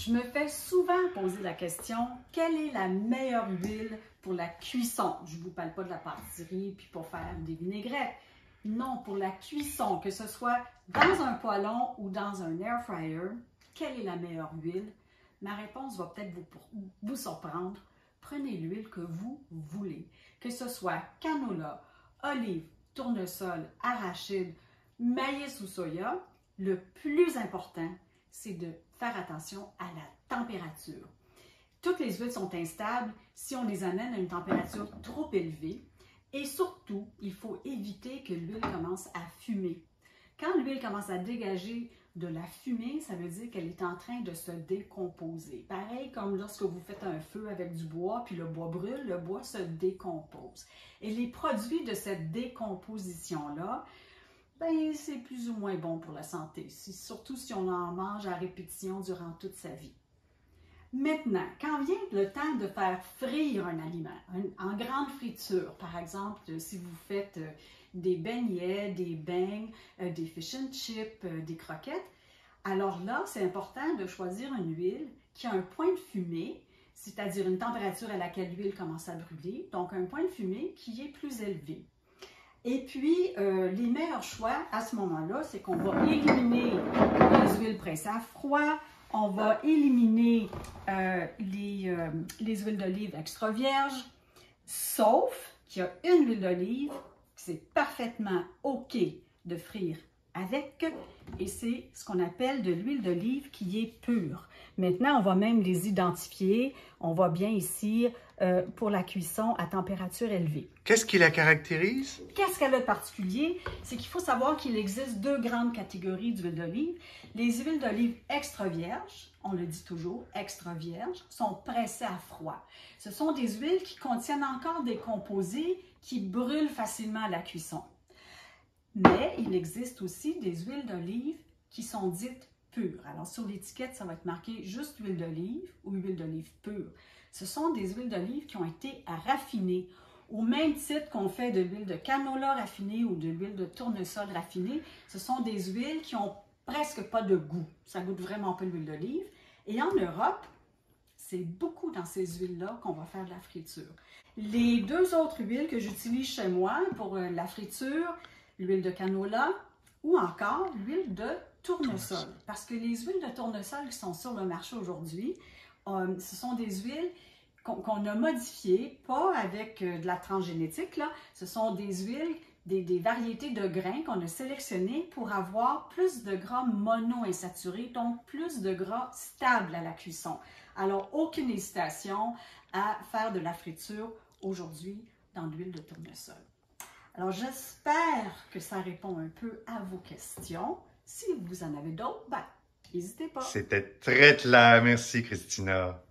Je me fais souvent poser la question, quelle est la meilleure huile pour la cuisson? Je ne vous parle pas de la pâtisserie puis pour faire des vinaigrettes. Non, pour la cuisson, que ce soit dans un poêlon ou dans un air fryer, quelle est la meilleure huile? Ma réponse va peut-être vous surprendre. Prenez l'huile que vous voulez, que ce soit canola, olive, tournesol, arachide, maïs ou soya. Le plus important, c'est de faire attention à la température. Toutes les huiles sont instables si on les amène à une température trop élevée et surtout, il faut éviter que l'huile commence à fumer. Quand l'huile commence à dégager de la fumée, ça veut dire qu'elle est en train de se décomposer. Pareil comme lorsque vous faites un feu avec du bois, puis le bois brûle, le bois se décompose. Et les produits de cette décomposition-là, ben, c'est plus ou moins bon pour la santé, surtout si on en mange à répétition durant toute sa vie. Maintenant, quand vient le temps de faire frire un aliment, en grande friture, par exemple, si vous faites des beignets, des beignes, des fish and chips, des croquettes, alors là, c'est important de choisir une huile qui a un point de fumée, c'est-à-dire une température à laquelle l'huile commence à brûler, donc un point de fumée qui est plus élevé. Et puis, les meilleurs choix à ce moment-là, c'est qu'on va éliminer les huiles pressées à froid, on va éliminer les huiles d'olive extra vierges, sauf qu'il y a une huile d'olive, c'est parfaitement OK de frire avec, et c'est ce qu'on appelle de l'huile d'olive qui est pure. Maintenant, on va même les identifier. On voit bien ici pour la cuisson à température élevée. Qu'est-ce qui la caractérise? Qu'est-ce qu'elle a de particulier? C'est qu'il faut savoir qu'il existe deux grandes catégories d'huile d'olive. Les huiles d'olive extra vierges, on le dit toujours, extra vierges, sont pressées à froid. Ce sont des huiles qui contiennent encore des composés qui brûlent facilement à la cuisson. Mais il existe aussi des huiles d'olive qui sont dites pures. Alors, sur l'étiquette, ça va être marqué juste huile d'olive ou huile d'olive pure. Ce sont des huiles d'olive qui ont été raffinées. Au même titre qu'on fait de l'huile de canola raffinée ou de l'huile de tournesol raffinée, ce sont des huiles qui ont presque pas de goût. Ça goûte vraiment pas l'huile d'olive. Et en Europe, c'est beaucoup dans ces huiles-là qu'on va faire de la friture. Les deux autres huiles que j'utilise chez moi pour la friture, l'huile de canola ou encore l'huile de tournesol. Parce que les huiles de tournesol qui sont sur le marché aujourd'hui, ce sont des huiles qu'on a modifiées, pas avec de la transgénétique, là. Ce sont des huiles, des variétés de grains qu'on a sélectionnées pour avoir plus de gras monoinsaturés, donc plus de gras stables à la cuisson. Alors, aucune hésitation à faire de la friture aujourd'hui dans l'huile de tournesol. Alors, j'espère que ça répond un peu à vos questions. Si vous en avez d'autres, ben, n'hésitez pas. C'était très clair. Merci, Christina.